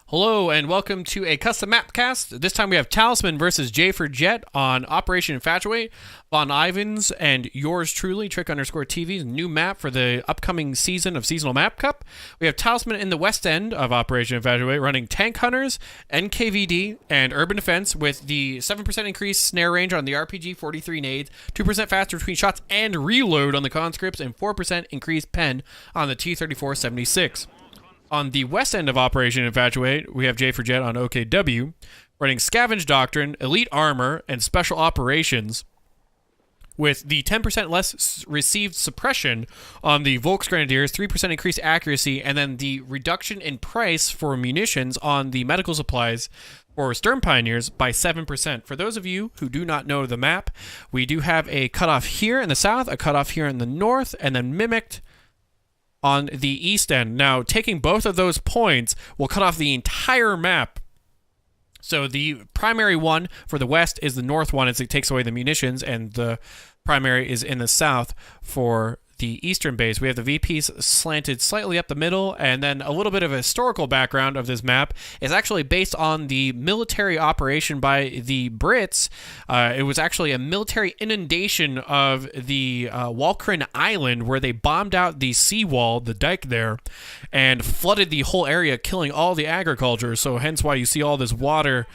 Hello and welcome to a custom map cast. This time we have Talisman versus Jae4Jett on Operation Infatuate, Von Ivans, and yours truly, Trick_TV's new map for the upcoming season of Seasonal Map Cup. We have Talisman in the west end of Operation Infatuate running Tank Hunters, NKVD, and Urban Defense with the 7% increased snare range on the RPG 43 nades, 2% faster between shots and reload on the conscripts, and 4% increased pen on the T-34 76. On the west end of Operation Infatuate, we have Jae4Jett on OKW, running Scavenge Doctrine, Elite Armor, and Special Operations, with the 10% less received suppression on the Volksgrenadiers, 3% increased accuracy, and then the reduction in price for munitions on the medical supplies for Stern Pioneers by 7%. For those of you who do not know the map, we do have a cutoff here in the south, a cutoff here in the north, and then mimicked on the east end. Now, taking both of those points will cut off the entire map. So the primary one for the west is the north one as it takes away the munitions, and the primary is in the south for the eastern base. We have the VPs slanted slightly up the middle, and then a little bit of a historical background of this map is actually based on the military operation by the Brits. It was actually a military inundation of the Walcheren Island, where they bombed out the seawall, the dike there, and flooded the whole area, killing all the agriculture. So hence why you see all this water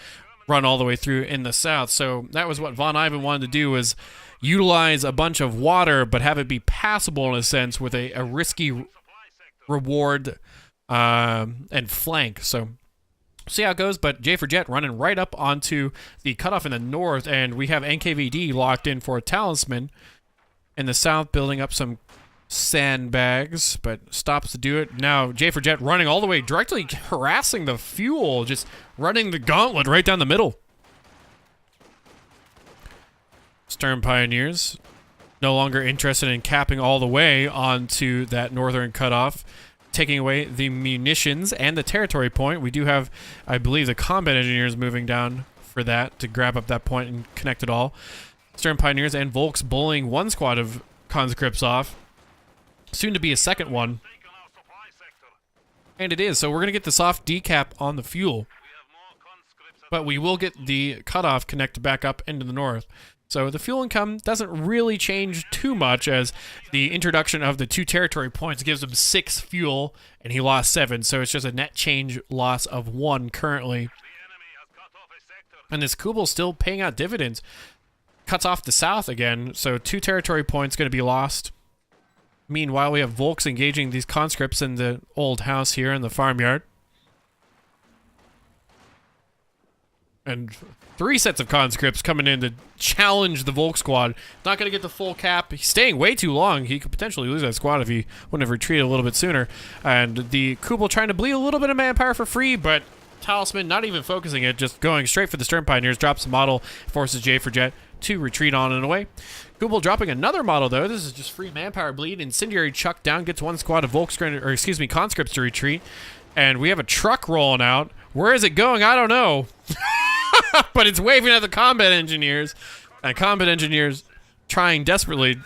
run all the way through in the south. So that was what Von Ivan wanted to do, was utilize a bunch of water, but have it be passable in a sense with a risky reward and flank. So see how it goes, but Jae4Jett running right up onto the cutoff in the north, and we have NKVD locked in for a Talisman in the south, building up some sandbags, but stops to do it. Now Jae4Jett running all the way, directly harassing the fuel, just running the gauntlet right down the middle. Stern Pioneers no longer interested in capping all the way onto that northern cutoff, taking away the munitions and the territory point. We do have, I believe, the combat engineers moving down for that to grab up that point and connect it all. Stern Pioneers and Volks bullying one squad of conscripts off, soon to be a second one, and it is. So we're gonna get the soft decap on the fuel, but we will get the cutoff connected back up into the north. So the fuel income doesn't really change too much, as the introduction of the 2 territory points gives him 6 fuel, and he lost 7. So it's just a net change loss of 1 currently. And this Kubel's still paying out dividends. Cuts off the south again, so 2 territory points going to be lost. Meanwhile, we have Volks engaging these conscripts in the old house here in the farmyard. And 3 sets of conscripts coming in to challenge the Volk squad. Not going to get the full cap. He's staying way too long. He could potentially lose that squad if he wouldn't have retreated a little bit sooner. And the Kubel trying to bleed a little bit of manpower for free, but Talisman not even focusing it, just going straight for the Stern Pioneers, drops the model, forces Jae4Jett to retreat on and away. Kubel dropping another model, though. This is just free manpower bleed. Incendiary chuck down, gets 1 squad of conscripts to retreat. And we have a truck rolling out. Where is it going? I don't know. But it's waving at the combat engineers, and combat engineers trying desperately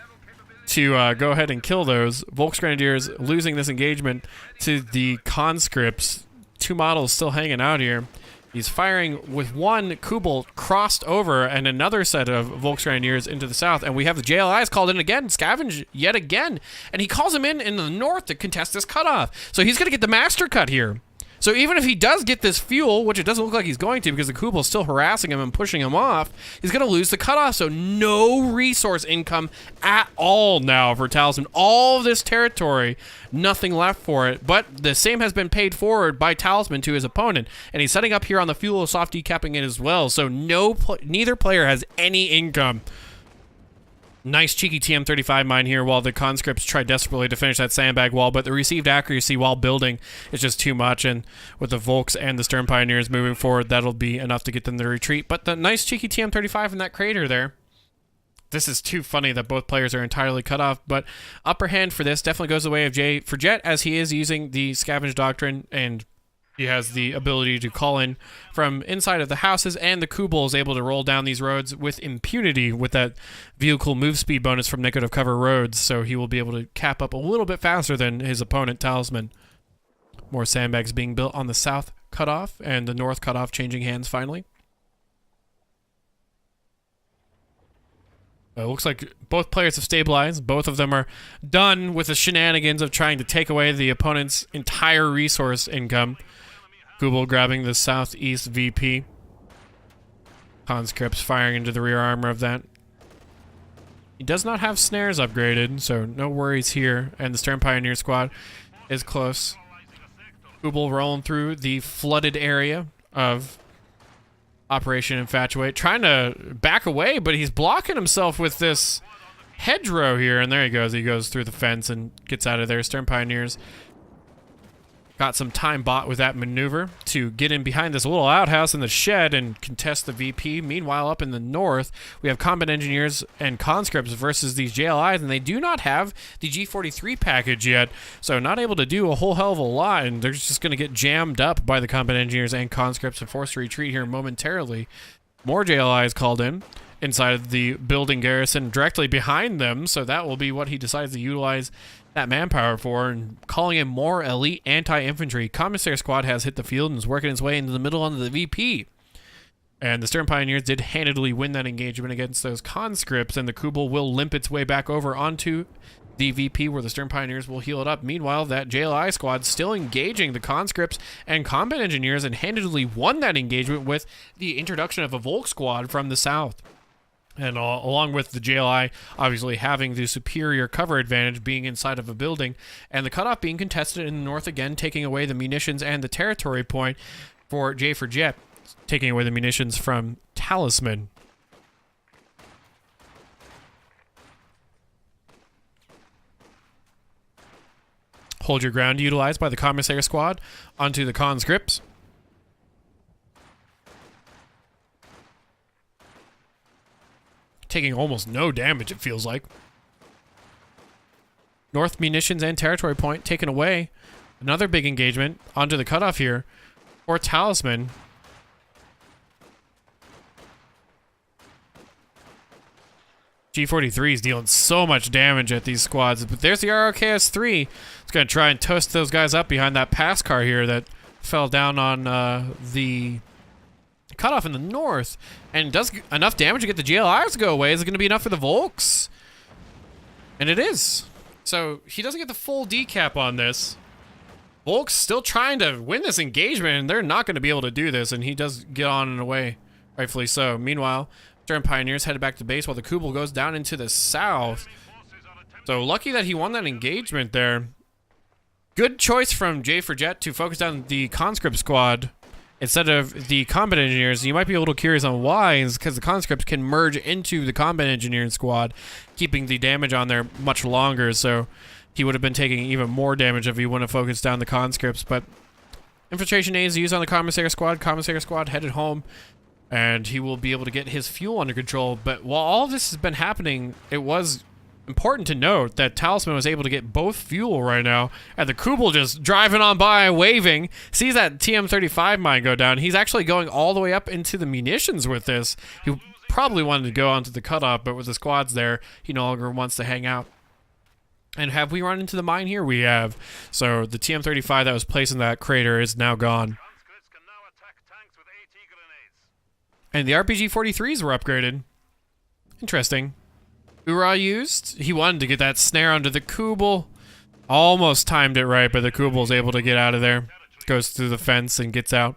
to go ahead and kill those. Volksgrenadiers losing this engagement to the conscripts. 2 models still hanging out here. He's firing with 1 Kubel crossed over and another set of Volksgrenadiers into the south, and we have the JLIs called in again, Scavenge yet again, and he calls him in the north to contest this cutoff. So he's going to get the master cut here. So even if he does get this fuel, which it doesn't look like he's going to because the Kubel's still harassing him and pushing him off, he's going to lose the cutoff. So no resource income at all now for Talisman. All of this territory, nothing left for it. But the same has been paid forward by Talisman to his opponent. And he's setting up here on the fuel, soft decapping it as well. So neither player has any income. Nice cheeky TM35 mine here while the conscripts try desperately to finish that sandbag wall, but the received accuracy while building is just too much, and with the Volks and the Stern Pioneers moving forward, that'll be enough to get them to retreat. But the nice cheeky TM35 in that crater there. This is too funny that both players are entirely cut off, but upper hand for this definitely goes the way of Jae4Jett, as he is using the Scavenge Doctrine, and he has the ability to call in from inside of the houses, and the Kubel is able to roll down these roads with impunity with that vehicle move speed bonus from negative cover roads, so he will be able to cap up a little bit faster than his opponent, Talisman. More sandbags being built on the south cutoff and the north cutoff changing hands finally. It looks like both players have stabilized. Both of them are done with the shenanigans of trying to take away the opponent's entire resource income. Kubel grabbing the southeast VP. Conscripts firing into the rear armor of that. He does not have snares upgraded, so no worries here. And the Stern Pioneer squad is close. Kubel rolling through the flooded area of Operation Infatuate, trying to back away, but he's blocking himself with this hedgerow here, and there he goes. He goes through the fence and gets out of there. Stern Pioneers got some time bought with that maneuver to get in behind this little outhouse in the shed and contest the VP. Meanwhile, up in the north, we have combat engineers and conscripts versus these JLIs, and they do not have the G43 package yet, so not able to do a whole hell of a lot, and they're just going to get jammed up by the combat engineers and conscripts and forced to retreat here momentarily. More JLIs called in inside of the building garrison directly behind them, so that will be what he decides to utilize that manpower for, and calling in more elite anti-infantry. Commissary squad has hit the field and is working its way into the middle under the VP. And the Stern Pioneers did handedly win that engagement against those conscripts, and the Kubel will limp its way back over onto the VP where the Stern Pioneers will heal it up. Meanwhile, that JLI squad still engaging the conscripts and combat engineers and handedly won that engagement with the introduction of a Volk squad from the south. And along with the JLI obviously having the superior cover advantage being inside of a building, and the cutoff being contested in the north again, taking away the munitions and the territory point for Jae4Jett, taking away the munitions from Talisman. Hold your ground utilized by the commissary squad onto the conscripts. Taking almost no damage, it feels like. North munitions and territory point taken away. Another big engagement onto the cutoff here for Talisman. G43 is dealing so much damage at these squads, but there's the ROKS-3. It's going to try and toast those guys up behind that pass car here that fell down on the cutoff in the north, and does enough damage to get the GLIs to go away. Is it going to be enough for the Volks? And it is. So he doesn't get the full decap on this. Volks still trying to win this engagement, and they're not going to be able to do this, and he does get on and away, rightfully so. Meanwhile, Stern Pioneers headed back to base while the Kubel goes down into the south. So lucky that he won that engagement there. Good choice from Jae4Jett to focus on the conscript squad instead of the combat engineers. You might be a little curious on why, is because the conscripts can merge into the combat engineering squad, keeping the damage on there much longer, so he would have been taking even more damage if he wouldn't have focused down the conscripts. But infiltration aid is used on the commissary squad headed home, and he will be able to get his fuel under control. But while all this has been happening, it was important to note that Talisman was able to get both fuel right now, and the Kubel just driving on by, waving, sees that TM-35 mine go down. He's actually going all the way up into the munitions with this. He probably wanted to go onto the cutoff, but with the squads there, he no longer wants to hang out. And have we run into the mine here? We have. So the TM-35 that was placed in that crater is now gone. And the RPG-43s were upgraded. Interesting. Ura used. He wanted to get that snare onto the Kubel. Almost timed it right, but the Kubel's able to get out of there. Goes through the fence and gets out.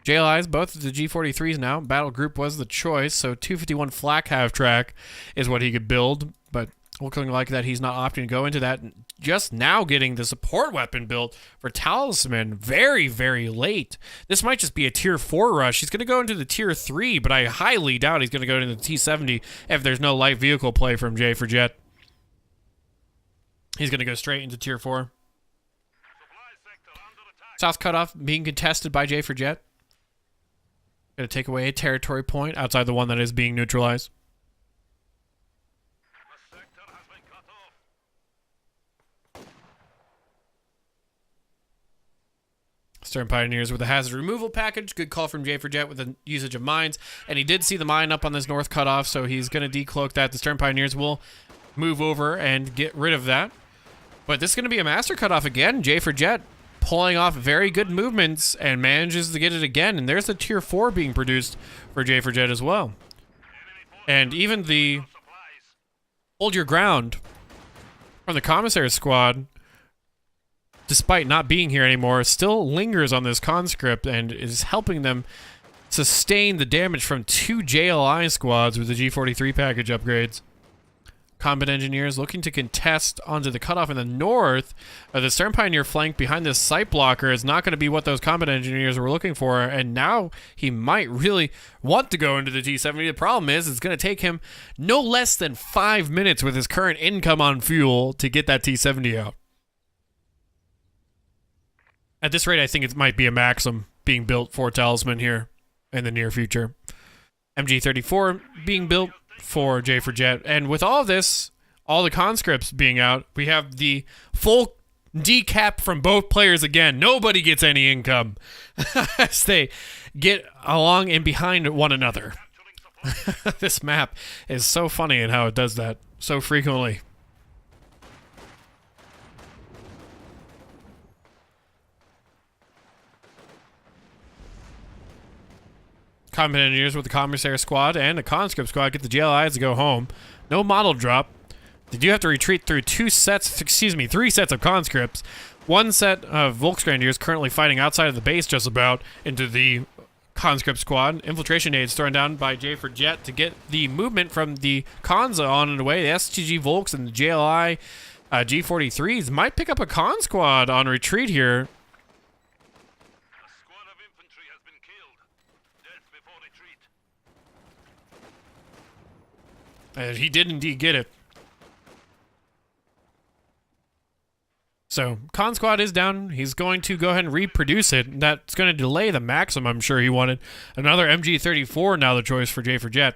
JLIs, both of the G43s now. Battle group was the choice, so 251 flak half-track is what he could build, but looking like that he's not opting to go into that. Just now getting the support weapon built for Talisman very, very late. This might just be a tier 4 rush. He's going to go into the tier 3, but I highly doubt he's going to go into the T70 if there's no light vehicle play from Jae4Jett. He's going to go straight into tier 4. South cutoff being contested by Jae4Jett. Going to take away a territory point outside the one that is being neutralized. Stern Pioneers with a hazard removal package. Good call from Jae4Jett with the usage of mines. And he did see the mine up on this north cutoff, so he's going to decloak that. The Stern Pioneers will move over and get rid of that. But this is going to be a master cutoff again. Jae4Jett pulling off very good movements and manages to get it again. And there's the tier 4 being produced for Jae4Jett as well. And even the hold your ground from the commissary squad, despite not being here anymore, still lingers on this conscript and is helping them sustain the damage from 2 JLI squads with the G43 package upgrades. Combat engineers looking to contest onto the cutoff in the north. The Stern Pioneer flank behind this sight blocker is not going to be what those combat engineers were looking for, and now he might really want to go into the T-70. The problem is it's going to take him no less than 5 minutes with his current income on fuel to get that T-70 out. At this rate, I think it might be a Maxim being built for Talisman here in the near future. MG34 being built for Jae4Jett. And with all of this, all the conscripts being out, we have the full decap from both players again. Nobody gets any income as they get along and behind one another. This map is so funny in how it does that so frequently. Combat engineers with the commissary squad and the conscript squad get the JLIs to go home. No model drop. They do have to retreat through three sets of conscripts. One set of Volksgrenadiers currently fighting outside of the base just about into the conscript squad. Infiltration aids thrown down by Jae4Jett to get the movement from the Kanza on and away. The STG Volks and the JLI G43s might pick up a con squad on retreat here. And he did indeed get it. So, Con Squad is down. He's going to go ahead and reproduce it. That's going to delay the Maxim I'm sure he wanted. Another MG34 now the choice for Jae4Jett.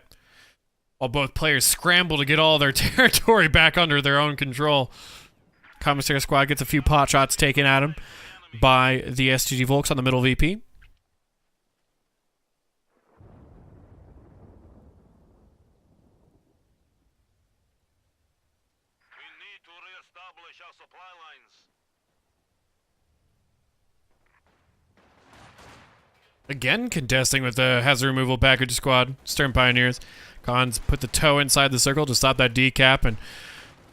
While both players scramble to get all their territory back under their own control. Commissary Squad gets a few pot shots taken at him by the STG Volks on the middle VP. Again, contesting with the hazard removal package squad, Stern Pioneers. Cons put the toe inside the circle to stop that decap, and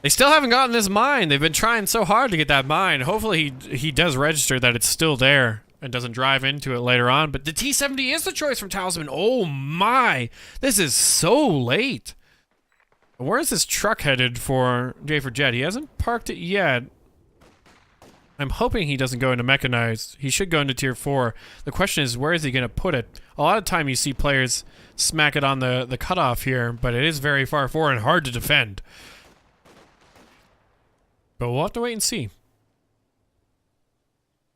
they still haven't gotten this mine. They've been trying so hard to get that mine. Hopefully he does register that it's still there and doesn't drive into it later on. But the T-70 is the choice from Talisman. Oh my, this is so late. Where is this truck headed for Jae4Jett? He hasn't parked it yet. I'm hoping he doesn't go into mechanized. He should go into tier 4. The question is, where is he going to put it? A lot of time you see players smack it on the cutoff here, but it is very far forward and hard to defend. But we'll have to wait and see.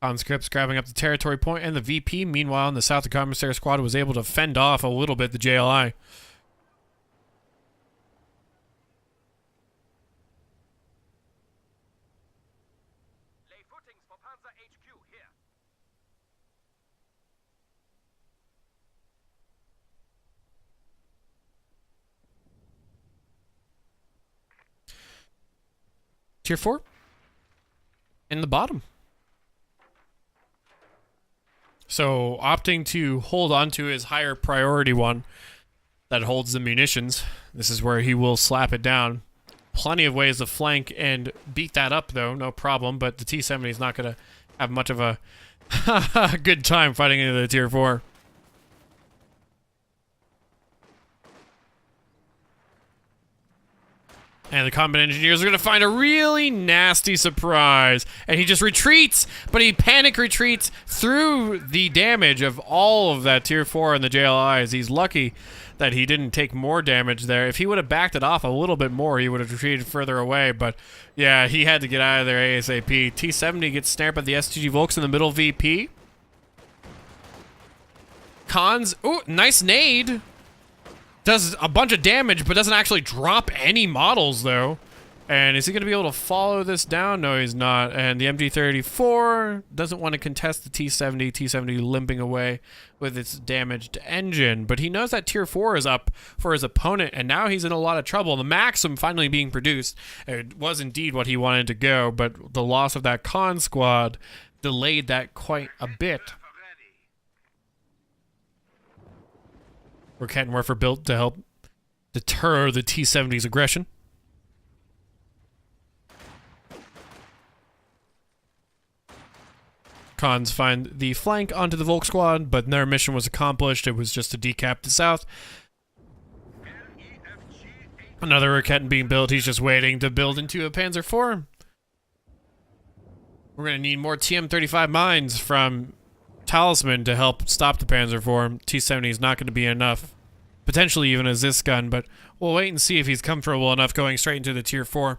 Conscripts grabbing up the territory point and the VP. Meanwhile, in the south, the commissary squad was able to fend off a little bit the JLI. Tier 4 in the bottom. So opting to hold on to his higher priority one that holds the munitions. This is where he will slap it down. Plenty of ways to flank and beat that up though, no problem, but the T-70 is not going to have much of a good time fighting into the tier 4. And the combat engineers are going to find a really nasty surprise. And he just retreats, but he panic retreats through the damage of all of that tier 4 and the JLIs. He's lucky that he didn't take more damage there. If he would have backed it off a little bit more, he would have retreated further away. But yeah, he had to get out of there ASAP. T-70 gets snared by the STG Volks in the middle VP. Cons, ooh, nice nade. Does a bunch of damage, but doesn't actually drop any models, though. And is he going to be able to follow this down? No, he's not. And the MG34 doesn't want to contest the T-70. T-70 limping away with its damaged engine. But he knows that Tier 4 is up for his opponent, and now he's in a lot of trouble. The Maxim finally being produced. It was indeed what he wanted to go, but the loss of that con squad delayed that quite a bit. Rocket and Werfer built to help deter the T-70's aggression. Cons find the flank onto the Volk squad, but their mission was accomplished. It was just to decap the south. Another Rocket being built. He's just waiting to build into a Panzer IV. We're going to need more TM-35 mines from Talisman to help stop the Panzer IV. T-70 is not going to be enough. Potentially even as this gun, but we'll wait and see if he's comfortable enough going straight into the Tier 4.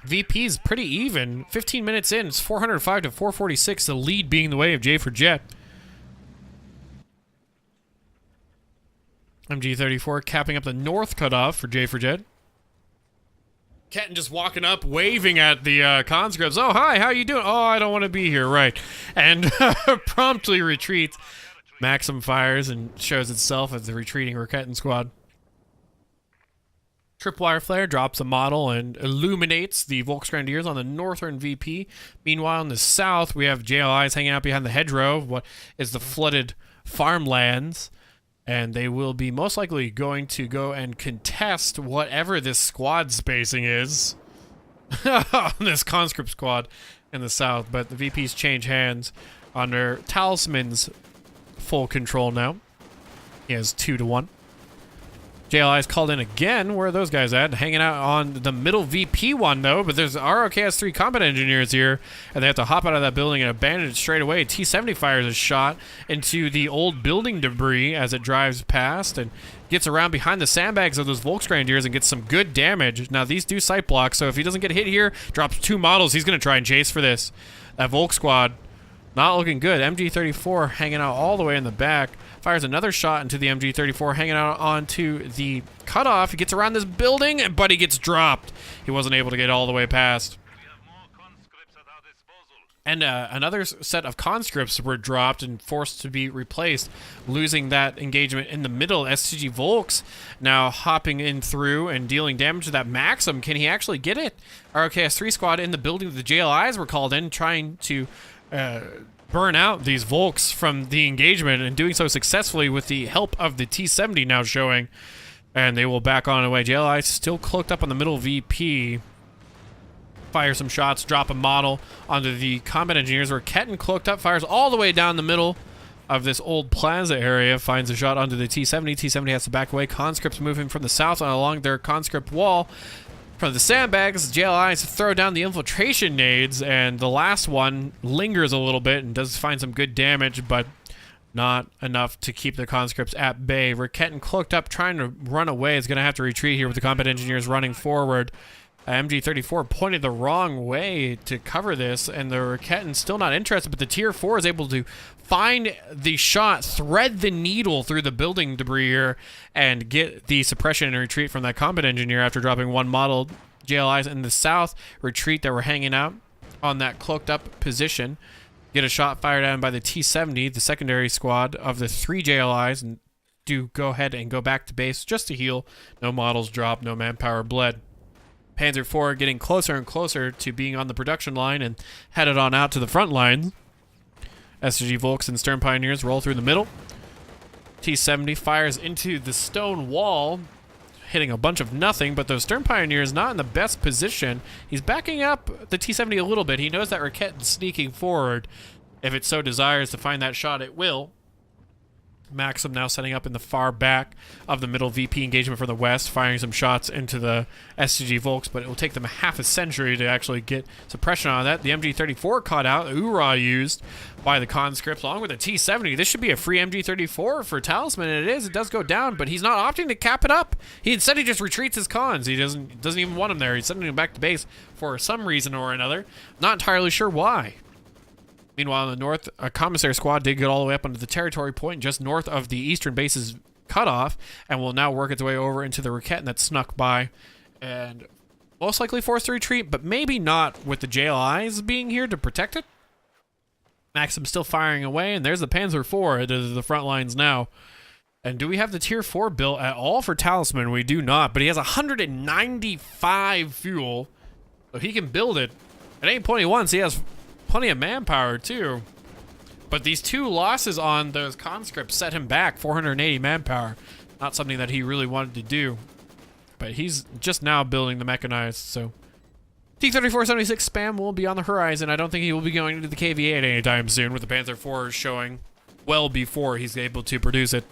VP's pretty even. 15 minutes in, it's 405 to 446, the lead being the way of Jae4Jett. MG34 capping up the north cutoff for Jae4Jett. Ketten just walking up, waving at the conscripts. Oh, hi, how you doing? Oh, I don't want to be here, right. And promptly retreats. Maxim fires and shows itself as the retreating Rocket squad. Tripwire Flare drops a model and illuminates the Volksgrenadiers on the northern VP. Meanwhile, in the south, we have JLIs hanging out behind the hedgerow of what is the flooded farmlands. And they will be most likely going to go and contest whatever this squad spacing is. This conscript squad in the south. But the VPs change hands under Talisman's full control now. He has 2-1. JLI is called in again. Where are those guys at? Hanging out on the middle VP one, though. But there's ROKS-3 combat engineers here, and they have to hop out of that building and abandon it straight away. T-70 fires a shot into the old building debris as it drives past and gets around behind the sandbags of those Volksgrenadiers and gets some good damage. Now, these do sight blocks, so if he doesn't get hit here, drops 2 models, he's going to try and chase for this. That Volk squad, not looking good. MG34 hanging out all the way in the back. Fires another shot into the MG34, hanging out onto the cutoff. He gets around this building, but he gets dropped. He wasn't able to get all the way past. And another set of conscripts were dropped and forced to be replaced, losing that engagement in the middle. SCG Volks now hopping in through and dealing damage to that Maxim. Can he actually get it? ROKS-3 squad in the building. The JLIs were called in, trying to burn out these Volks from the engagement, and doing so successfully with the help of the T-70 now showing. And they will back on away. JLI still cloaked up on the middle VP. Fire some shots, drop a model onto the combat engineers, where Ketten cloaked up, fires all the way down the middle of this old plaza area, finds a shot onto the T-70. T-70 has to back away. Conscripts moving from the south and along their conscript wall. From the sandbags, JLIs throw down the infiltration nades, and the last one lingers a little bit and does find some good damage, but not enough to keep the conscripts at bay. Ketten cloaked up, trying to run away, is going to have to retreat here with the combat engineers running forward. MG34 pointed the wrong way to cover this, and the Roketten still not interested, but the Tier 4 is able to find the shot, thread the needle through the building debris here, and get the suppression and retreat from that combat engineer after dropping 1 model. JLIs in the south retreat that were hanging out on that cloaked up position. Get a shot fired at him by the T-70, the secondary squad of the 3 JLIs, and do go ahead and go back to base just to heal. No models dropped, no manpower bled. Panzer IV getting closer and closer to being on the production line and headed on out to the front lines. SG Volks and Stern Pioneers roll through the middle. T-70 fires into the stone wall, hitting a bunch of nothing, but those Stern Pioneers not in the best position. He's backing up the T-70 a little bit. He knows that Roketten's sneaking forward. If it so desires to find that shot, it will. Maxim now setting up in the far back of the middle VP engagement from the west, firing some shots into the SCG Volks, but it will take them a half a century to actually get suppression on that. The MG34 caught out, Ura used by the conscripts along with the T-70. This should be a free MG34 for Talisman, and it is. It does go down, but he's not opting to cap it up. He just retreats his cons. He doesn't even want him there. He's sending him back to base for some reason or another. Not entirely sure why. Meanwhile, in the north, a commissary squad did get all the way up onto the territory point just north of the eastern base's cutoff, and will now work its way over into the Roketten that snuck by, and most likely forced to retreat, but maybe not with the JLIs being here to protect it. Maxim still firing away, and there's the Panzer IV to the front lines now. And do we have the Tier 4 built at all for Talisman? We do not, but he has 195 fuel. So he can build it. At any point he wants, he has plenty of manpower too. But these 2 losses on those conscripts set him back 480 manpower. Not something that he really wanted to do. But he's just now building the mechanized, so... T-3476 spam will be on the horizon. I don't think he will be going into the KV-8 anytime soon, with the Panzer IV showing well before he's able to produce it.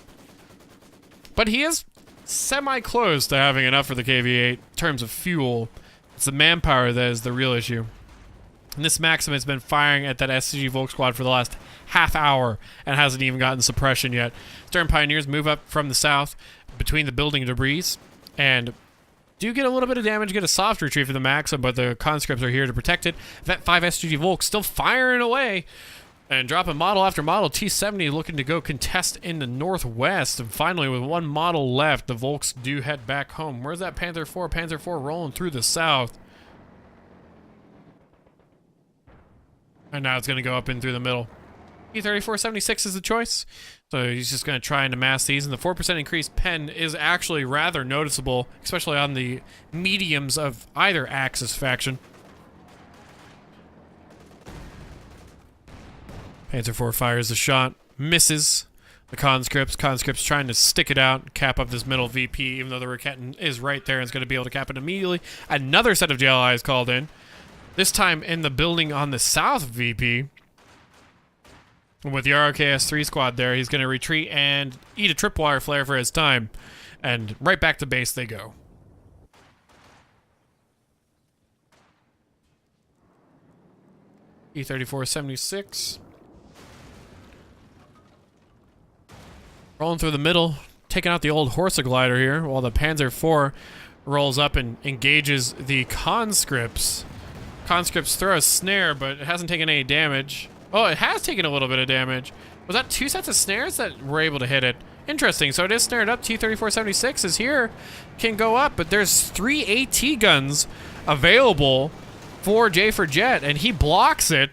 But he is semi-close to having enough for the KV-8 in terms of fuel. It's the manpower that is the real issue. And this Maxim has been firing at that SCG Volk squad for the last half hour and hasn't even gotten suppression yet. Stern Pioneers move up from the south between the building debris and do get a little bit of damage, get a soft retreat for the Maxim, but the conscripts are here to protect it. Vet 5 SCG Volk still firing away and dropping model after model. T-70 looking to go contest in the northwest. And finally, with 1 model left, the Volks do head back home. Where's that Panzer IV? Panzer IV rolling through the south. And now it's going to go up in through the middle. T-3476 is the choice. So he's just going to try and amass these. And the 4% increased pen is actually rather noticeable, especially on the mediums of either Axis faction. Panzer IV fires a shot. Misses the conscripts. Conscripts trying to stick it out, cap up this middle VP, even though the Raketin is right there and is going to be able to cap it immediately. Another set of JLIs called in. This time in the building on the south VP. With the ROKS-3 squad there, he's going to retreat and eat a tripwire flare for his time. And right back to base they go. E-3476. Rolling through the middle, taking out the old Horsa-glider here, while the Panzer IV rolls up and engages the conscripts. Conscripts throw a snare, but it hasn't taken any damage. Oh, it has taken a little bit of damage. Was that 2 sets of snares that were able to hit it? Interesting, so it is snared up. T-3476 is here, can go up, but there's 3 AT guns available for Jae4Jett, and he blocks it,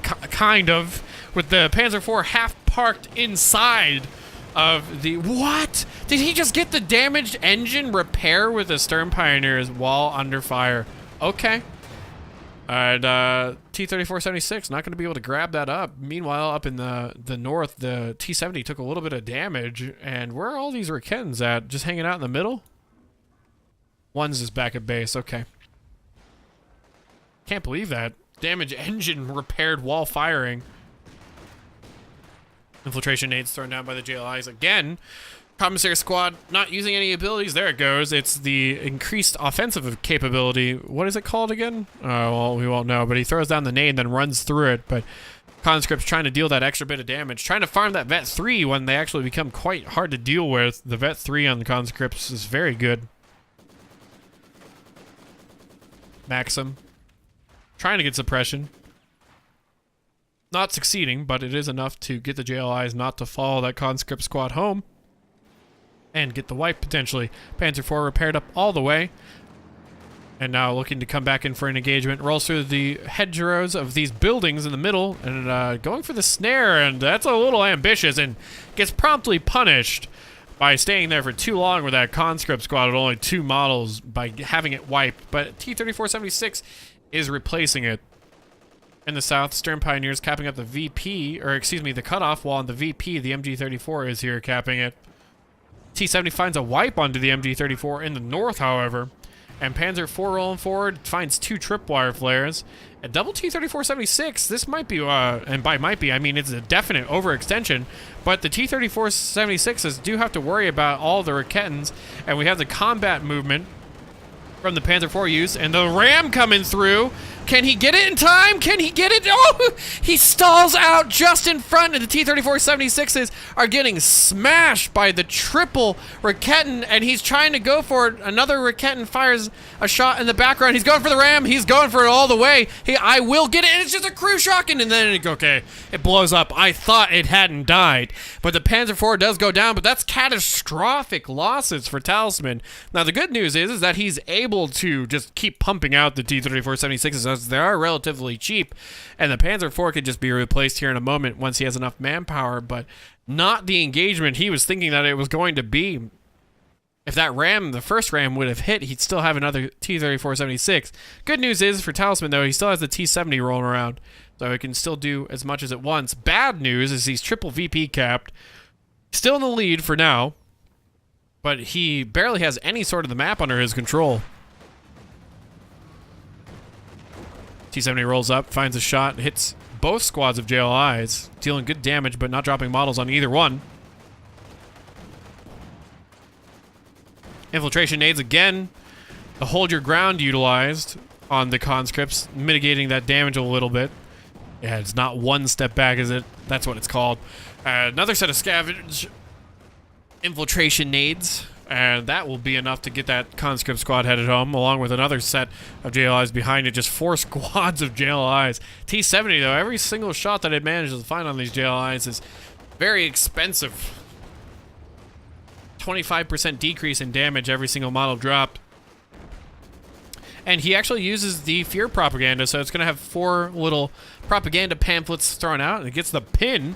kind of, with the Panzer IV half parked inside of the... What? Did he just get the damaged engine repair with the Stern Pioneers while under fire? Okay. Alright, T-3476 not going to be able to grab that up. Meanwhile, up in the north, the T-70 took a little bit of damage. And where are all these Raketins at? Just hanging out in the middle? One's just back at base. Okay. Can't believe that. Damaged engine repaired while firing. Infiltration nades thrown down by the JLIs again. Commissary squad not using any abilities. There it goes. It's the increased offensive capability. What is it called again? Well, we won't know. But he throws down the nade and then runs through it. But conscripts trying to deal that extra bit of damage. Trying to farm that Vet 3 when they actually become quite hard to deal with. The Vet 3 on the conscripts is very good. Maxim. Trying to get suppression. Not succeeding, but it is enough to get the JLIs not to follow that conscript squad home. And get the wipe, potentially. Panzer IV repaired up all the way. And now looking to come back in for an engagement. Rolls through the hedgerows of these buildings in the middle. And going for the snare. And that's a little ambitious. And gets promptly punished by staying there for too long with that conscript squad with only 2 models. By having it wiped. But T-3476 is replacing it. In the south, Stern Pioneers capping up the VP. Or excuse me, the cutoff. While on the VP, the MG-34 is here capping it. T-70 finds a wipe onto the MG-34 in the north, however. And Panzer IV rolling forward finds 2 tripwire flares. A double T-3476, this might be, and by might be, I mean it's a definite overextension. But the T-3476s do have to worry about all the Raketins. And we have the combat movement from the Panzer IV use. And the Ram coming through. Can he get it in time? Can he get it? Oh, he stalls out just in front, and the T-3476s are getting smashed by the triple Raketin, and he's trying to go for it. Another Raketin fires a shot in the background. He's going for the Ram. He's going for it all the way. I will get it, and it's just a crew shotgun, and then it blows up. I thought it hadn't died, but the Panzer IV does go down, but that's catastrophic losses for Talisman. Now, the good news is that he's able to just keep pumping out the T-3476s. They are relatively cheap, and the Panzer IV could just be replaced here in a moment once he has enough manpower, but not the engagement he was thinking that it was going to be. If that ram, the first ram, would have hit, he'd still have another T-34-76. Good news is, for Talisman, though, he still has the T-70 rolling around, so he can still do as much as it wants. Bad news is he's triple VP capped. Still in the lead for now, but he barely has any sort of the map under his control. T-70 rolls up, finds a shot, hits both squads of JLIs, dealing good damage, but not dropping models on either one. Infiltration nades again. The hold your ground utilized on the conscripts, mitigating that damage a little bit. Yeah, it's not one step back, is it? That's what it's called. Another set of scavenge infiltration nades, and that will be enough to get that conscript squad headed home, along with another set of JLIs behind it. Just 4 squads of JLIs. T-70, though, every single shot that it manages to find on these JLIs is very expensive. 25% decrease in damage every single model dropped. And he actually uses the fear propaganda, so it's going to have 4 little propaganda pamphlets thrown out, and it gets the pin.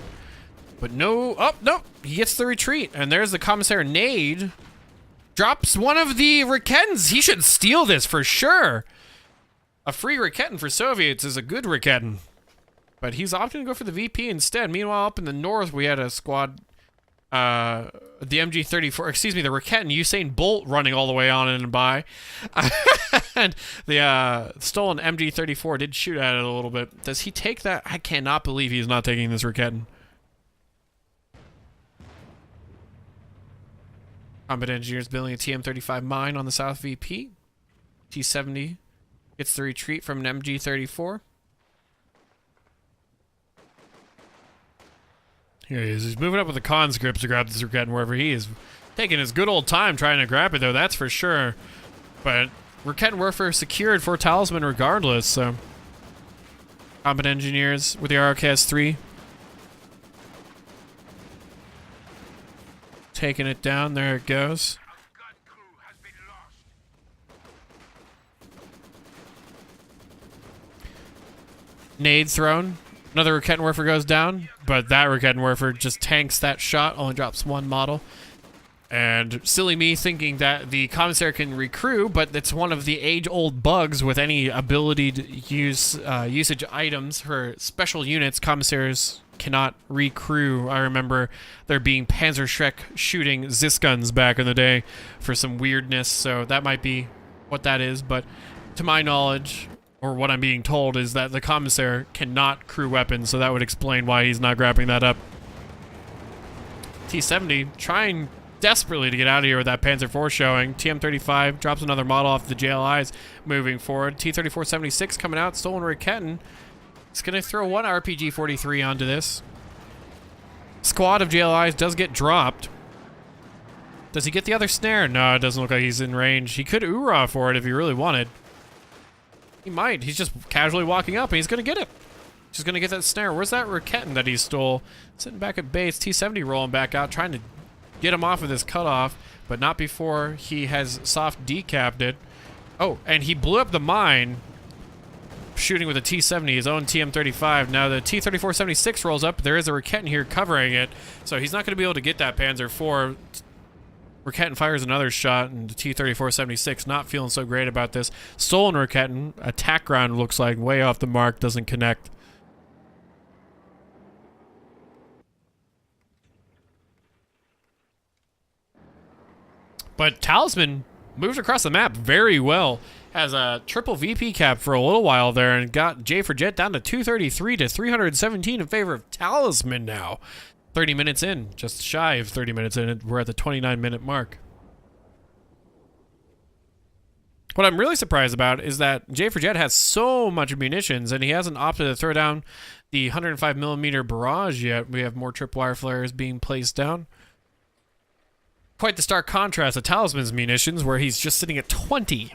But no, oh, no, he gets the retreat. And there's the Commissar nade. Drops one of the Raketans. He should steal this for sure. A free Raketan for Soviets is a good Raketan. But he's opting to go for the VP instead. Meanwhile, up in the north, we had a squad... the MG34, excuse me, the Raketan Usain Bolt running all the way on and by. And the stolen MG34 did shoot at it a little bit. Does he take that? I cannot believe he's not taking this Raketan. Combat engineers building a TM35 mine on the South VP. T-70 gets the retreat from an MG34. Here he is. He's moving up with the conscripts to grab this Raketan wherever he is. Taking his good old time trying to grab it, though, that's for sure. But Raketan warfare secured for Talisman regardless, so... Combat engineers with the RKS-3. Taking it down. There it goes. Nade thrown. Another Raketan warfare goes down, but that Raketan warfare just tanks that shot, only drops 1 model. And silly me thinking that the Commissar can recrew, but it's one of the age-old bugs with any ability to use usage items for special units. Commissars cannot recrew. I remember there being Panzerschreck shooting Zisguns back in the day for some weirdness, so that might be what that is, but to my knowledge... or what I'm being told is that the Commissar cannot crew weapons, so that would explain why he's not grabbing that up. T-70 trying desperately to get out of here with that Panzer IV showing. TM-35 drops another model off the JLIs moving forward. T-34-76 coming out, stolen Raketan. It's going to throw 1 RPG-43 onto this. Squad of JLIs does get dropped. Does he get the other snare? No, it doesn't look like he's in range. He could Ura for it if he really wanted. He might. He's just casually walking up, and he's going to get it. He's going to get that snare. Where's that Raketan that he stole? Sitting back at base. T-70 rolling back out, trying to get him off of this cutoff, but not before he has soft decapped it. Oh, and he blew up the mine, shooting with a T-70, his own TM-35. Now the T-34-76 rolls up. There is a Raketan here covering it, so he's not going to be able to get that Panzer IV. Raketan fires another shot, and the T-34-76 not feeling so great about this. Stolen Raketan, attack ground looks like, way off the mark, doesn't connect. But Talisman moved across the map very well. Has a triple VP cap for a little while there and got Jae4Jett down to 233 to 317 in favor of Talisman now. 30 minutes in, just shy of 30 minutes in. We're at the 29-minute mark. What I'm really surprised about is that Jae4Jett has so much munitions and he hasn't opted to throw down the 105mm barrage yet. We have more tripwire flares being placed down. Quite the stark contrast to Talisman's munitions, where he's just sitting at 20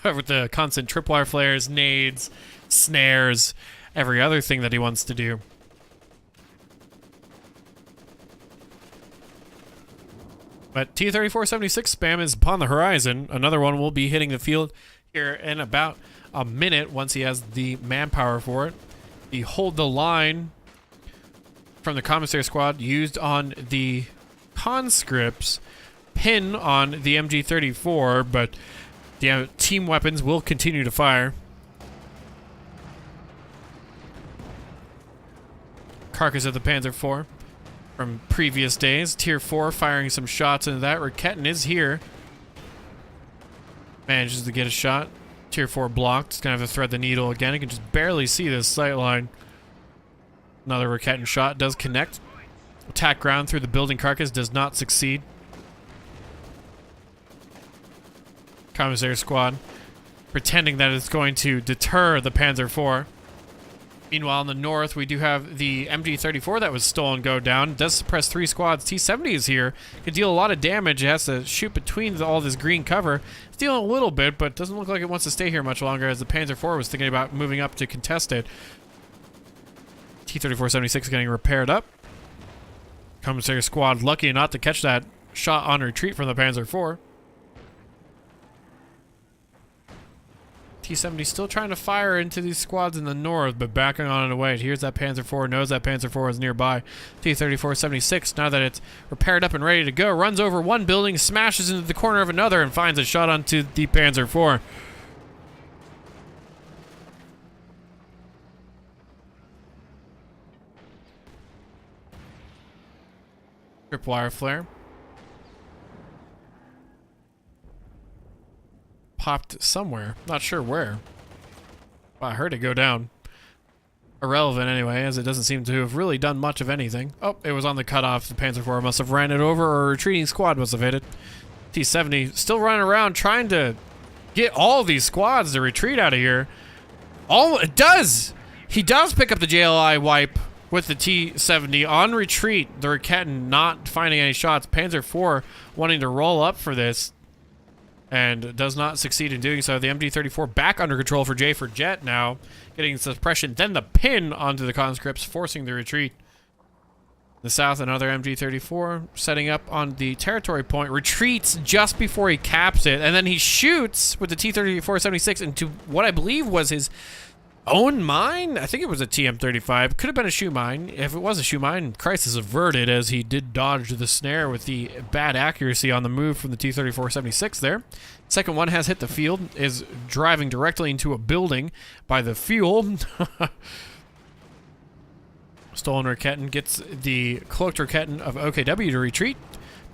with the constant tripwire flares, nades, snares, every other thing that he wants to do. But T-34-76 spam is upon the horizon. Another one will be hitting the field here in about a minute once he has the manpower for it. The hold the line from the Commissar squad used on the conscripts pin on the MG34, but the team weapons will continue to fire. Carcass of the Panzer IV from previous days. Tier 4 firing some shots into that. Raketin is here. Manages to get a shot. Tier 4 blocked. He's going to have to thread the needle again. You can just barely see this sight line. Another Raketin shot does connect. Attack ground through the building carcass does not succeed. Commissary squad pretending that it's going to deter the Panzer IV. Meanwhile, in the north, we do have the MG34 that was stolen go down. It does suppress 3 squads. T-70 is here. Could deal a lot of damage. It has to shoot between all this green cover. It's dealing a little bit, but doesn't look like it wants to stay here much longer, as the Panzer IV was thinking about moving up to contest it. T-34-76 getting repaired up. Commissary squad lucky not to catch that shot on retreat from the Panzer IV. T-70 still trying to fire into these squads in the north, but backing on it away. Here's that Panzer IV, knows that Panzer IV is nearby. T-34-76, now that it's repaired up and ready to go, runs over one building, smashes into the corner of another, and finds a shot onto the Panzer IV. Tripwire flare. Popped somewhere. Not sure where. Well, I heard it go down. Irrelevant anyway, as it doesn't seem to have really done much of anything. Oh, it was on the cutoff. The Panzer IV must have ran it over, or a retreating squad must have hit it. T-70 still running around trying to get all these squads to retreat out of here. It does! He does pick up the JLI wipe with the T-70 on retreat. The Raketin not finding any shots. Panzer IV wanting to roll up for this, and does not succeed in doing so. The MG34 back under control for Jae4Jett now, getting suppression, then the pin onto the conscripts, forcing the retreat. The south, another MG34 setting up on the territory point, retreats just before he caps it, and then he shoots with the T-34-76 into what I believe was his own mine. I think it was a TM-35. Could have been a shoe mine. If it was a shoe mine, crisis averted, as he did dodge the snare with the bad accuracy on the move from the T-34-76 there. Second one has hit the field, is driving directly into a building by the fuel. Stolen Raketin gets the cloaked Raketin of OKW to retreat.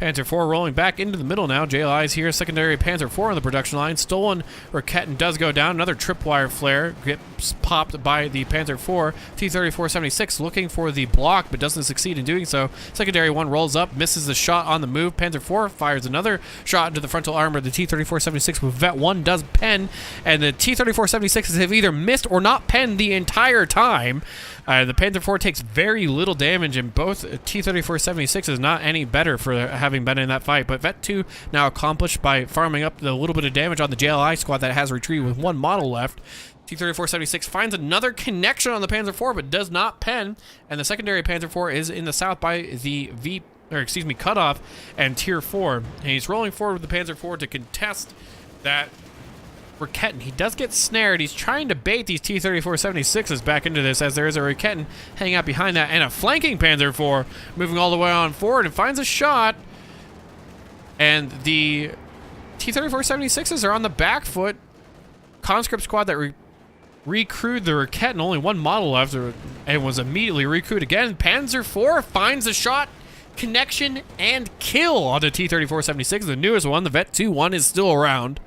Panzer IV rolling back into the middle now. JLI is here. Secondary Panzer IV on the production line. Stolen Raketin does go down. Another tripwire flare gets popped by the Panzer IV. T-34-76 looking for the block, but doesn't succeed in doing so. Secondary one rolls up, misses the shot on the move. Panzer IV fires another shot into the frontal armor. The T-34-76 with Vet 1 does pen, and the T-34-76s have either missed or not penned the entire time. The Panzer IV takes very little damage, and both T-34-76 is not any better for having been in that fight. But Vet 2 now accomplished by farming up the little bit of damage on the JLI squad that has retreated with one model left. T-34-76 finds another connection on the Panzer IV, but does not pen, and the secondary Panzer IV is in the south by the cutoff and Tier 4. And he's rolling forward with the Panzer IV to contest that Raketin. He does get snared. He's trying to bait these T-34-76s back into this, as there is a Raketin hanging out behind that, and a flanking Panzer IV moving all the way on forward and finds a shot. And the T-34-76s are on the back foot. Conscript squad that recrewed the Raketin, only one model left, and was immediately recrewed again. Panzer IV finds a shot, connection, and kill on the T-34-76, the newest one. The Vet 2 one is still around,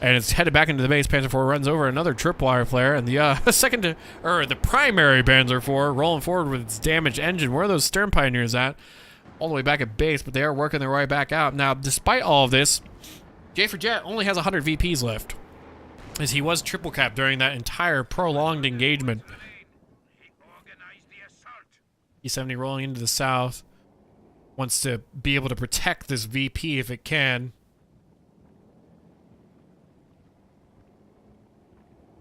and it's headed back into the base. Panzer IV runs over another tripwire flare, and the the primary Panzer IV rolling forward with its damaged engine. Where are those stern pioneers at? All the way back at base, but they are working their way back out. Now, despite all of this, Jae4Jett only has 100 VPs left, as he was triple capped during that entire prolonged engagement. E-70 rolling into the south, wants to be able to protect this VP if it can.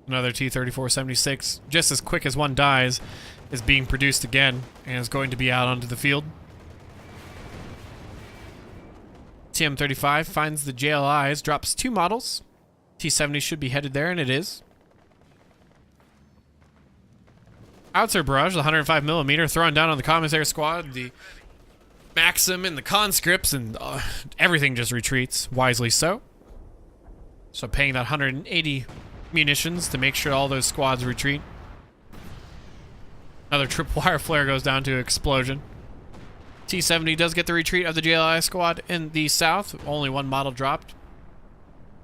Another T-34-76, just as quick as one dies, is being produced again and is going to be out onto the field. TM-35 finds the JLIs, drops 2 models. T-70 should be headed there, and it is. Outser barrage, the 105mm, throwing down on the commissary squad. The Maxim and the conscripts and everything just retreats, wisely so. So paying that 180 munitions to make sure all those squads retreat. Another tripwire flare goes down to explosion. T-70 does get the retreat of the JLI squad in the south. Only one model dropped.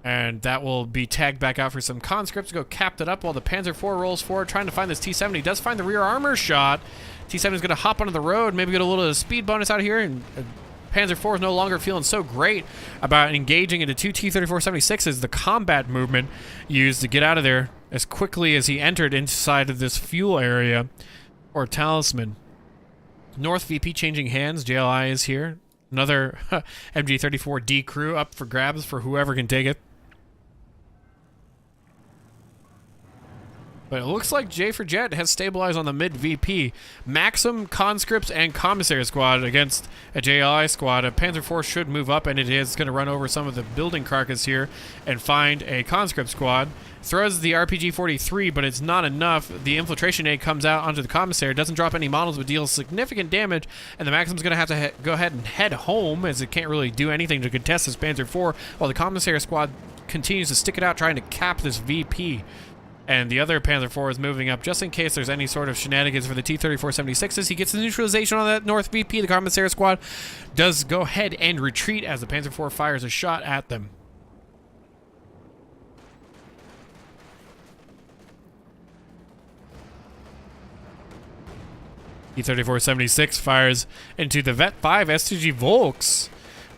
And that will be tagged back out for some conscripts to go cap it up while the Panzer IV rolls forward trying to find this T-70. Does find the rear armor shot. T-70 is going to hop onto the road, maybe get a little speed bonus out of here, and Panzer IV is no longer feeling so great about engaging into two T-34-76s. The combat movement used to get out of there as quickly as he entered inside of this fuel area, or Talisman. North VP changing hands. JLI is here. Another MG-34D crew up for grabs for whoever can take it. But it looks like Jae4Jett has stabilized on the mid-VP. Maxim, conscripts, and commissary squad against a JLI squad. A Panzer IV should move up, and it is going to run over some of the building carcass here and find a conscript squad. Throws the RPG-43, but it's not enough. The infiltration aid comes out onto the commissary. Doesn't drop any models, but deals significant damage. And the Maxim's going to have to go ahead and head home, as it can't really do anything to contest this Panzer IV, while the commissary squad continues to stick it out, trying to cap this VP. And the other Panzer IV is moving up just in case there's any sort of shenanigans for the T-34-76s. He gets the neutralization on that North VP. The commissary squad does go ahead and retreat as the Panzer IV fires a shot at them. T-34-76 fires into the Vet-5 STG Volks,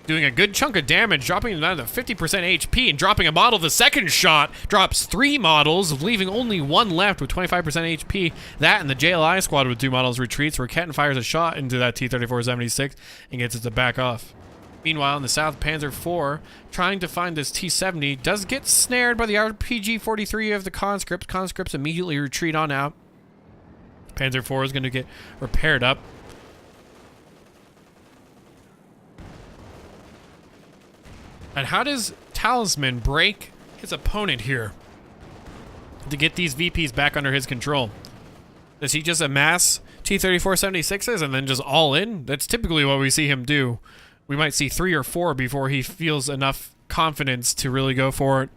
doing a good chunk of damage, dropping down to 50% HP and dropping a model. The second shot drops 3 models, leaving only 1 left with 25% HP. That and the JLI squad with 2 models retreats. Raketten fires a shot into that T-34-76 and gets it to back off. Meanwhile, in the south, Panzer IV, trying to find this T-70, does get snared by the RPG-43 of the conscripts. Conscripts immediately retreat on out. Panzer IV is going to get repaired up. And how does Talisman break his opponent here to get these VPs back under his control? Does he just amass T-34-76s and then just all in? That's typically what we see him do. We might see 3 or 4 before he feels enough confidence to really go for it.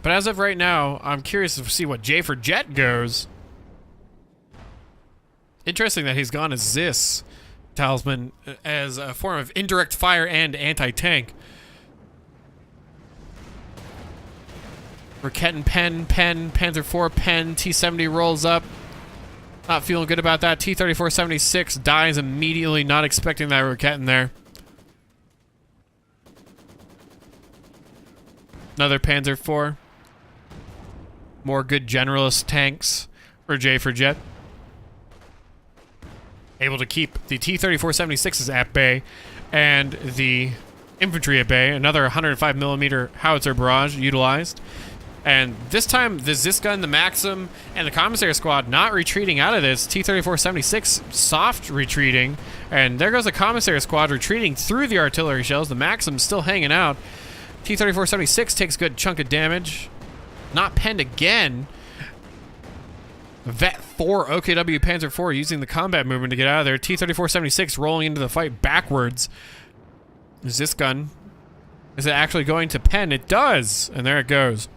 But as of right now, I'm curious to see what Jae4Jett goes. Interesting that he's gone as this Talisman as a form of indirect fire and anti-tank. Raketten pen, Panzer IV pen, T-70 rolls up. Not feeling good about that. T-34-76 dies immediately, not expecting that Raketten there. Another Panzer IV. More good generalist tanks for Jae4Jett. Able to keep the T-34-76s at bay and the infantry at bay. Another 105mm howitzer barrage utilized. And this time, the Zisgun, the Maxim, and the commissary squad not retreating out of this. T-34-76 soft retreating. And there goes the commissary squad retreating through the artillery shells. The Maxim's still hanging out. T-34-76 takes a good chunk of damage. Not penned again. Vet-4 OKW Panzer IV using the combat movement to get out of there. T-34-76 rolling into the fight backwards. Is this gun? Is it actually going to pen? It does! And there it goes.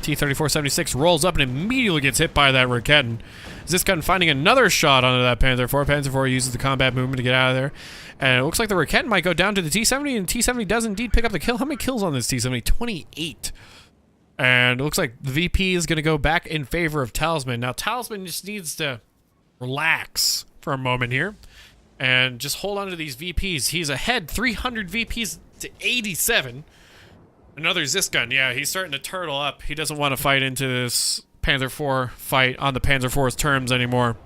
T-34-76 rolls up and immediately gets hit by that Raketten. Is this gun finding another shot onto that Panzer IV? Panzer IV uses the combat movement to get out of there. And it looks like the Raketten might go down to the T-70, and T-70 does indeed pick up the kill. How many kills on this T-70? 28. And it looks like the VP is going to go back in favor of Talisman. Now, Talisman just needs to relax for a moment here and just hold on to these VPs. He's ahead 300 VPs to 87. Another Zisgun. Yeah, he's starting to turtle up. He doesn't want to fight into this Panzer IV fight on the Panzer IV's terms anymore.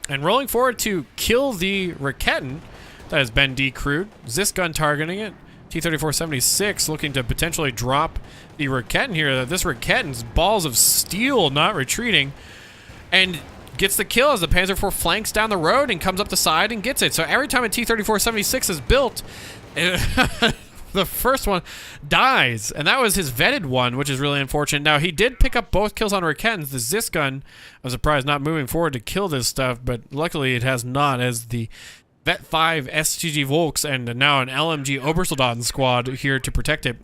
And rolling forward to kill the Raketten that has been decrewed. Zisgun targeting it. T-34-76 looking to potentially drop the Raketten here. This Raketten's balls of steel not retreating and gets the kill as the Panzer IV flanks down the road and comes up the side and gets it. So every time a T-34-76 is built, the the first one dies, and that was his vetted one, which is really unfortunate. Now, he did pick up both kills on Rakettens. The Zis gun, I'm surprised not moving forward to kill this stuff, but luckily it has not, as the Vet 5 SGG Volks and now an LMG Obersoldaten squad here to protect it.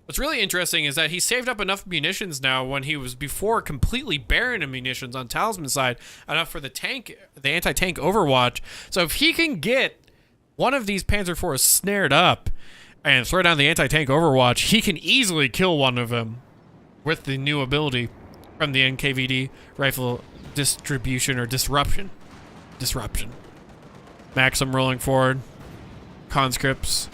What's really interesting is that he saved up enough munitions now when he was before completely barren of munitions on Talisman's side, enough for the tank, the anti-tank Overwatch. So if he can get one of these Panzer IVs snared up and throw down the anti-tank Overwatch, he can easily kill one of them with the new ability from the NKVD rifle distribution or disruption. Maxim rolling forward. Conscripts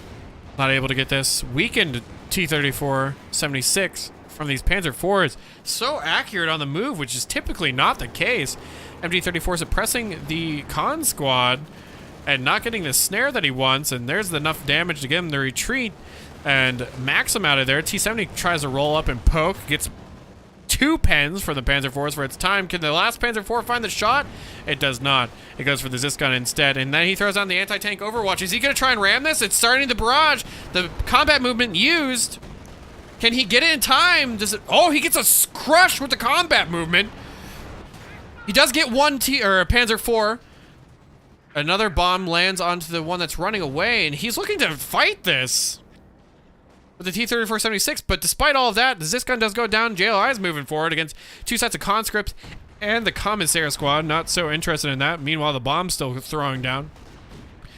not able to get this. Weakened T-34-76 from these Panzer IVs. So accurate on the move, which is typically not the case. MG-34 suppressing the con squad and not getting the snare that he wants, and there's enough damage to get him to retreat and Maxim out of there. T-70 tries to roll up and poke, gets 2 pens from the Panzer IVs for its time. Can the last Panzer IV find the shot? It does not. It goes for the Zis gun instead, and then he throws on the anti-tank Overwatch. Is he going to try and ram this? It's starting the barrage. The combat movement used. Can he get it in time? Does it? Oh, he gets a crush with the combat movement. He does get one Panzer IV. Another bomb lands onto the one that's running away, and he's looking to fight this with the T-34-76, but despite all of that, the Zis gun does go down. JLI is moving forward against 2 sets of conscripts and the Commissar squad. Not so interested in that. Meanwhile, the bomb's still throwing down.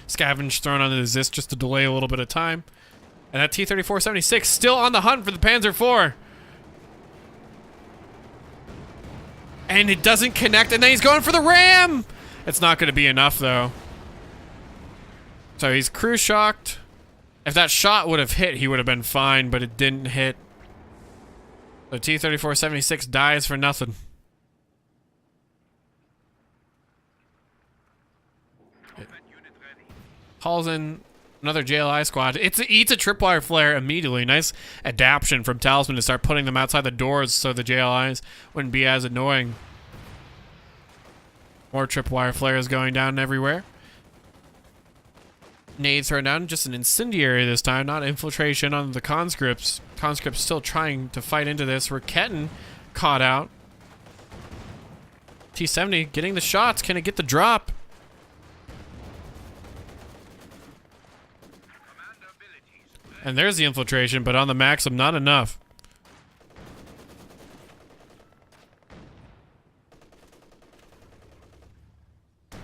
Scavenge thrown onto the Zis just to delay a little bit of time. And that T-34-76 still on the hunt for the Panzer IV. And it doesn't connect, and then he's going for the ram! It's not going to be enough, though. So he's crew shocked. If that shot would have hit, he would have been fine, but it didn't hit. The T-34-76 dies for nothing. It calls in another JLI squad. It eats a tripwire flare immediately. Nice adaptation from Talisman to start putting them outside the doors so the JLIs wouldn't be as annoying. More tripwire flares going down everywhere. Nades thrown down, just an incendiary this time, not infiltration on the conscripts. Conscripts still trying to fight into this. Raketten caught out. T-70 getting the shots. Can it get the drop? And there's the infiltration, but on the Maxim, not enough.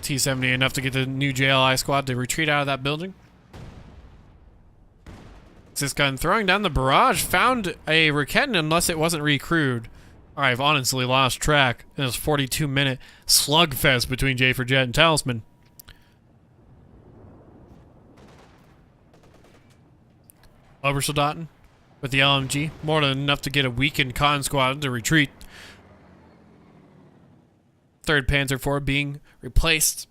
T-70 enough to get the new JLI squad to retreat out of that building. This gun throwing down the barrage found a Raketten unless it wasn't recrewed. I've honestly lost track in this 42-minute slugfest between Jae4Jett and Talisman. Obersoldaten with the LMG, more than enough to get a weakened con squad to retreat. 3rd Panzer IV being replaced.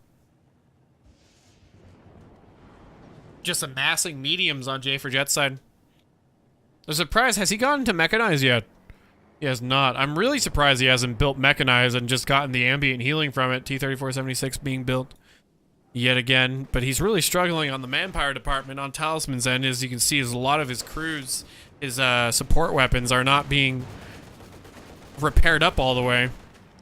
Just amassing mediums on Jae4Jett's side. I'm surprised, has he gotten to mechanized yet? He has not. I'm really surprised he hasn't built mechanized and just gotten the ambient healing from it. T-34-76 being built yet again, but he's really struggling on the manpower department on Talisman's end. As you can see, a lot of his crews, his support weapons are not being repaired up all the way.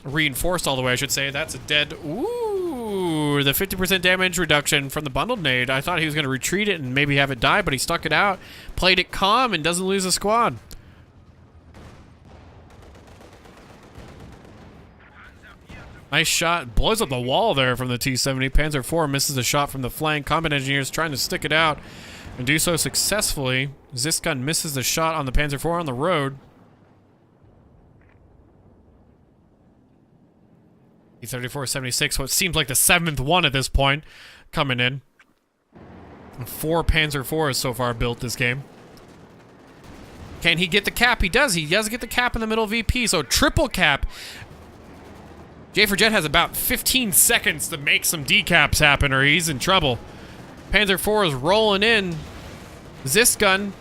Reinforced all the way, I should say. That's a dead... Ooh, the 50% damage reduction from the bundled nade. I thought he was going to retreat it and maybe have it die, but he stuck it out, played it calm, and doesn't lose a squad. Nice shot. Blows up the wall there from the T-70. Panzer IV misses a shot from the flank. Combat engineers trying to stick it out and do so successfully. Zis gun misses the shot on the Panzer IV on the road. T-34-76, what seems like the 7th one at this point, coming in. 4 Panzer IVs so far built this game. Can he get the cap? He does. He does get the cap in the middle of VP, so triple cap. Jae4Jett has about 15 seconds to make some decaps happen or he's in trouble. Panzer IV is rolling in. Zis gun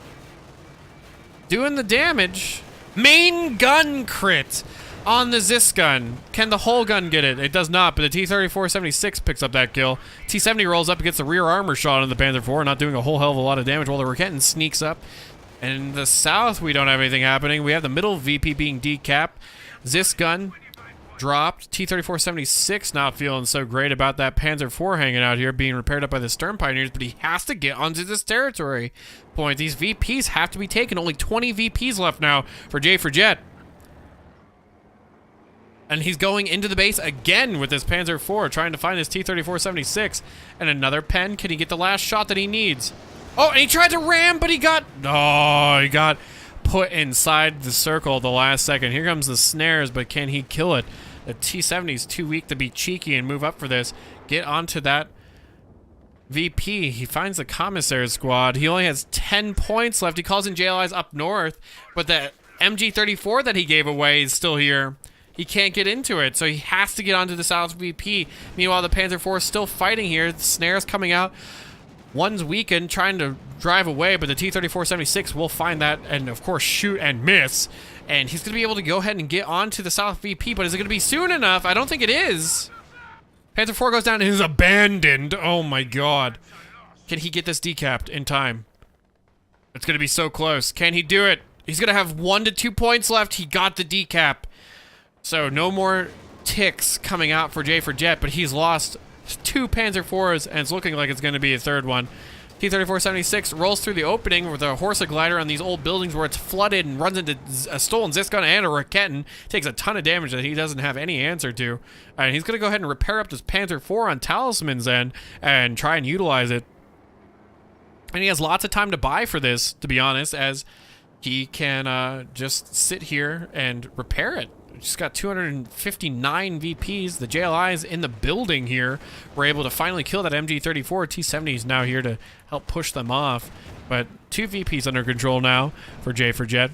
doing the damage. Main gun crit on the Zis gun. Can the whole gun get it? It does not, but the T-34-76 picks up that kill. T-70 rolls up against the rear armor shot on the Panzer IV, not doing a whole hell of a lot of damage, while the Raketten sneaks up. And in the south, we don't have anything happening. We have the middle VP being decapped. Zis gun dropped. T-34-76 not feeling so great about that Panzer IV hanging out here, being repaired up by the Stern Pioneers, but he has to get onto this territory point. These VPs have to be taken. Only 20 VPs left now for Jae4Jett. And he's going into the base again with this Panzer IV, trying to find his T-34-76. And another pen. Can he get the last shot that he needs? Oh, and he tried to ram, but he got put inside the circle at the last second. Here comes the snares, but can he kill it? The T-70 is too weak to be cheeky and move up for this. Get onto that VP. He finds the commissary squad. He only has 10 points left. He calls in JLIs up north, but the MG-34 that he gave away is still here. He can't get into it, so he has to get onto the south VP. Meanwhile, the Panzer IV is still fighting here. The snares coming out. One's weakened, trying to drive away, but the T-34-76 will find that and, of course, shoot and miss. And he's going to be able to go ahead and get onto the south VP, but is it going to be soon enough? I don't think it is. Panzer IV goes down and is abandoned. Oh, my God. Can he get this decapped in time? It's going to be so close. Can he do it? He's going to have 1 to 2 points left. He got the decap. So no more ticks coming out for Jae4Jett, but he's lost 2 Panzer IVs, and it's looking like it's going to be a third one. T-34-76 rolls through the opening with a Horsa glider on these old buildings where it's flooded and runs into a stolen Zis gun and a Raketten. Takes a ton of damage that he doesn't have any answer to. And he's going to go ahead and repair up this Panzer IV on Talisman's end and try and utilize it. And he has lots of time to buy for this, to be honest, as he can just sit here and repair it. Just got 259 VPs. The JLIs in the building here were able to finally kill that MG-34. T-70 is now here to help push them off. But 2 VPs under control now for Jae4Jett.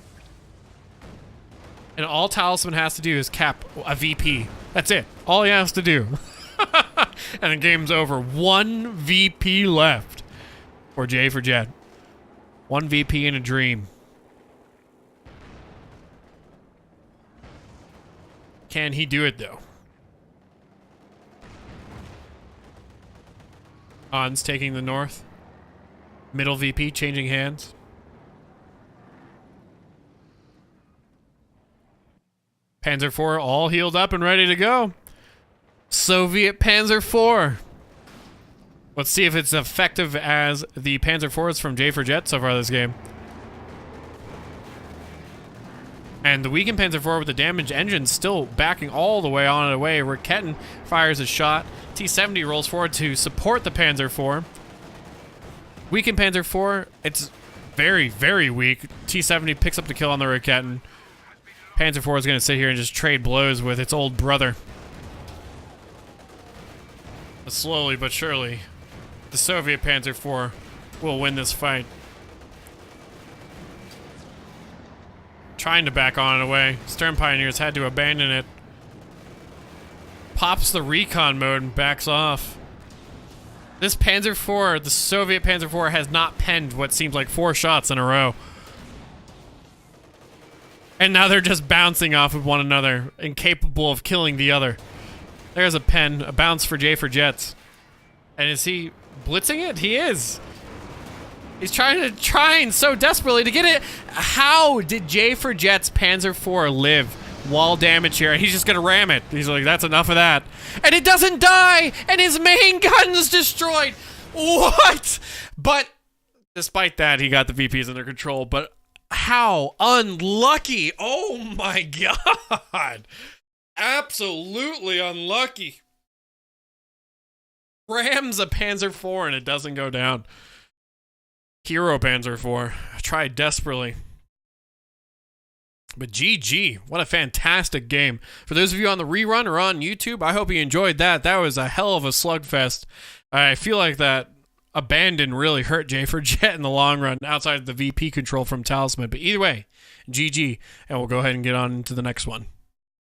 And all Talisman has to do is cap a VP. That's it. All he has to do. And the game's over. 1 VP left for Jae4Jett. 1 VP in a dream. Can he do it, though? Hans taking the north. Middle VP changing hands. Panzer IV all healed up and ready to go. Soviet Panzer IV. Let's see if it's effective as the Panzer IVs from Jae4Jett so far this game. And the weakened Panzer IV with the damaged engine still backing all the way on it away. Raketten fires a shot. T-70 rolls forward to support the Panzer IV. Weakened Panzer IV, it's very, very weak. T-70 picks up the kill on the Raketten. Panzer IV is going to sit here and just trade blows with its old brother. But slowly but surely, the Soviet Panzer IV will win this fight. Trying to back on it away. Stern Pioneers had to abandon it. Pops the recon mode and backs off. This Panzer IV, the Soviet Panzer IV, has not penned what seems like 4 shots in a row. And now they're just bouncing off of one another, incapable of killing the other. There's a pen, a bounce for Jae4Jett. And is he blitzing it? He is. He's trying so desperately to get it. How did Jae4Jett's Panzer IV live while damage here? And he's just gonna ram it. He's like, that's enough of that. And it doesn't die! And his main gun's destroyed! What? But despite that, he got the VPs under control. But how unlucky! Oh my God! Absolutely unlucky. Rams a Panzer IV and it doesn't go down. Hero Panzer IV. I tried desperately. But GG. What a fantastic game. For those of you on the rerun or on YouTube, I hope you enjoyed that. That was a hell of a slugfest. I feel like that abandon really hurt Jae4Jett in the long run outside of the VP control from Talisman. But either way, GG. And we'll go ahead and get on to the next one.